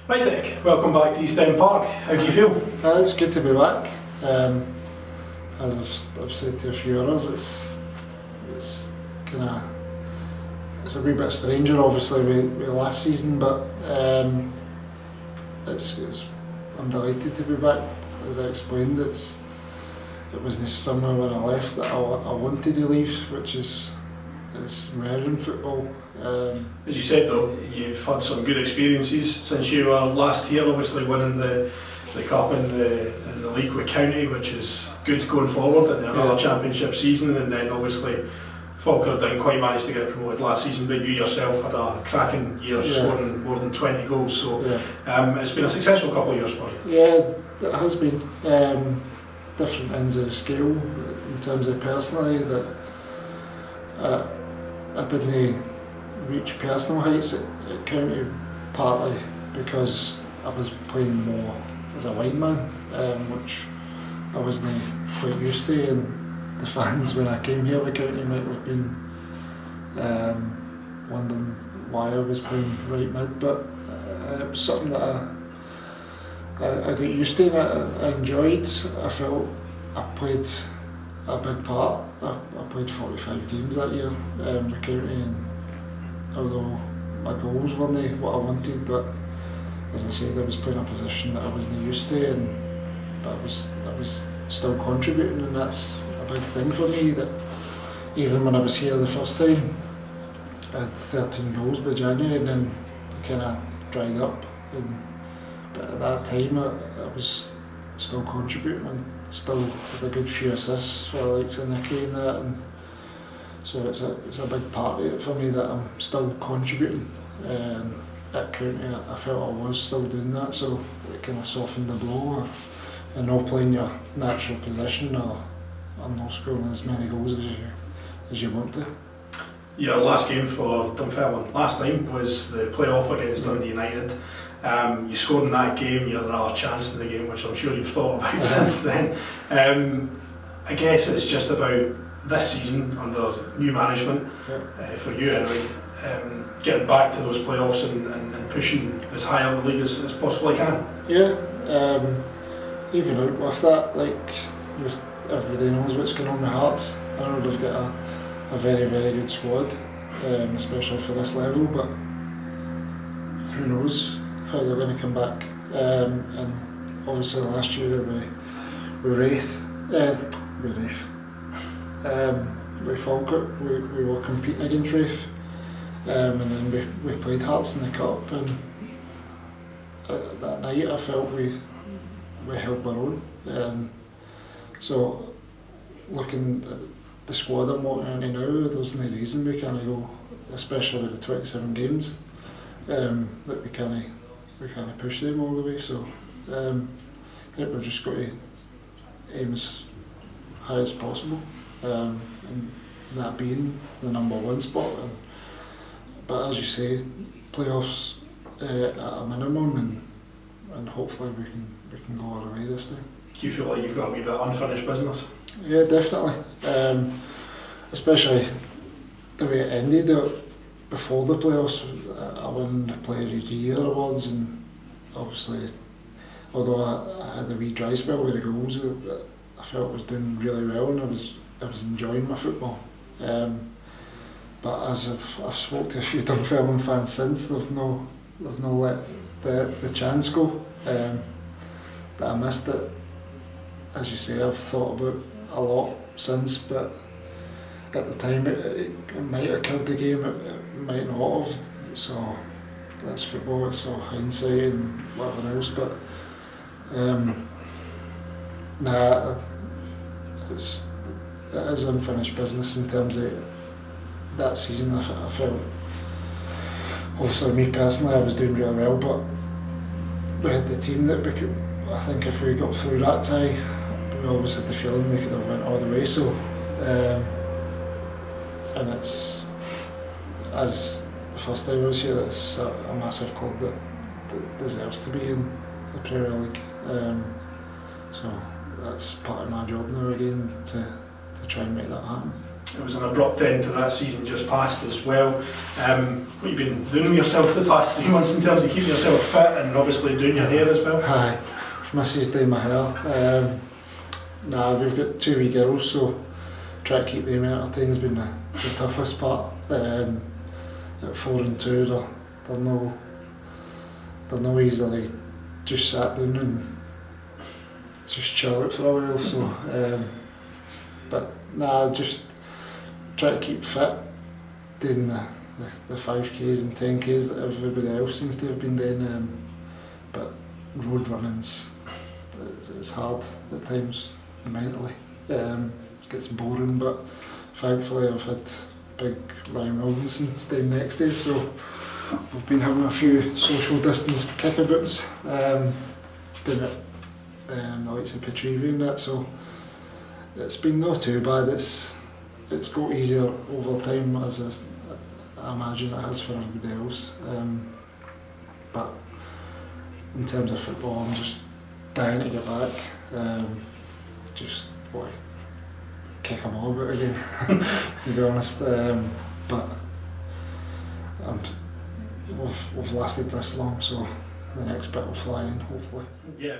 Right, Dick, welcome back to East End Park. How do you feel? It's good to be back. As I've said to a few others, it's a wee bit stranger, obviously, with last season, but I'm delighted to be back. As I explained, it was this summer when I left that I wanted to leave, which is rare in football. As you said though, you've had some good experiences since you were last here, obviously winning the cup and the league with County, which is good going forward into another championship season, and then obviously Falkirk didn't quite manage to get promoted last season, but you yourself had a cracking year, scoring more than 20 goals, so it's been a successful couple of years for you. Yeah, it has been. Different ends of the scale in terms of personally, that I didn't reach personal heights at County, partly because I was playing more as a lineman, which I wasn't quite used to, and the fans when I came here with County might have been wondering why I was playing right mid, but it was something that I got used to and I enjoyed. I felt I played a big part. I played 45 games that year with County, and although my goals weren't what I wanted, but as I said, I was playing a position that I wasn't used to, but I was still contributing, and that's a big thing for me. That even when I was here the first time, I had 13 goals by January, and then it kind of dried up. But at that time, I was still contributing and still had a good few assists for the likes of Nicky and that. And so it's a big part of it for me that I'm still contributing. At County, I felt I was still doing that, so it kind of softened the blow. And not playing your natural position or not scoring as many goals as you want to. Your last game for Dunfermline last night was the play-off against Dundee United. You scored in that game, you had another chance in the game, which I'm sure you've thought about since then. I guess it's just about this season under new management, for you anyway, getting back to those playoffs and pushing as high up the league as possibly can. Yeah, even out with that, just everybody knows what's going on with Hearts. I know they've got a very, very good squad, especially for this level, but who knows how they're going to come back. And obviously last year with Falkirk, we were competing against Raith, and then we played Hearts in the cup, and that night I felt we held our own. So looking at the squad I'm walking into now, there's no reason we can't go, especially with the 27 games, that we can't push them all the way. So I think we've just got to aim as high as possible, and that being the number one spot. But as you say, playoffs at a minimum, and hopefully we can go all the way this time. Do you feel like you've got a wee bit of unfinished business? Yeah, definitely. Especially the way it ended before the playoffs. I won the Player of the Year awards, and obviously, although I had a wee dry spell with the goals, I felt I was doing really well, and I was enjoying my football. But as I've spoken to a few Dunfermline fans since, they've no let the chance go. That I missed it. As you say, I've thought about a lot since, but at the time it might have killed the game, it might not have. So that's football, it's all hindsight and whatever else. But it is unfinished business in terms of that season. I felt, obviously me personally, I was doing really well, but we had the team that we could. I think if we got through that tie, we always had the feeling we could have went all the way. So, and it's, as the first time I was here, it's a massive club that deserves to be in the Premier League. So that's part of my job now again, to try and make that happen. it was an abrupt end to that season just past as well. What have you been doing with yourself the past 3 months in terms of keeping yourself fit and obviously doing your hair as well? Aye, Mrs. doing my hair. We've got 2 wee girls, so try to keep them entertained has been the toughest part. At 4 and 2, they're no easily just sat down and just chill out for a while. So, just try to keep fit, doing the 5Ks and 10Ks that everybody else seems to have been doing. But road running's it's hard at times mentally. It gets boring, but thankfully I've had big Ryan Williamson's down next day, so we've been having a few social distance kickabouts, doing it the likes of Petrivi and that, so it's been not too bad. It's got easier over time, as I imagine it has for everybody else. But in terms of football, I'm just dying to get back. Just want to kick them all about again, to be honest. But we've lasted this long, so the next bit will fly in, hopefully. Yeah.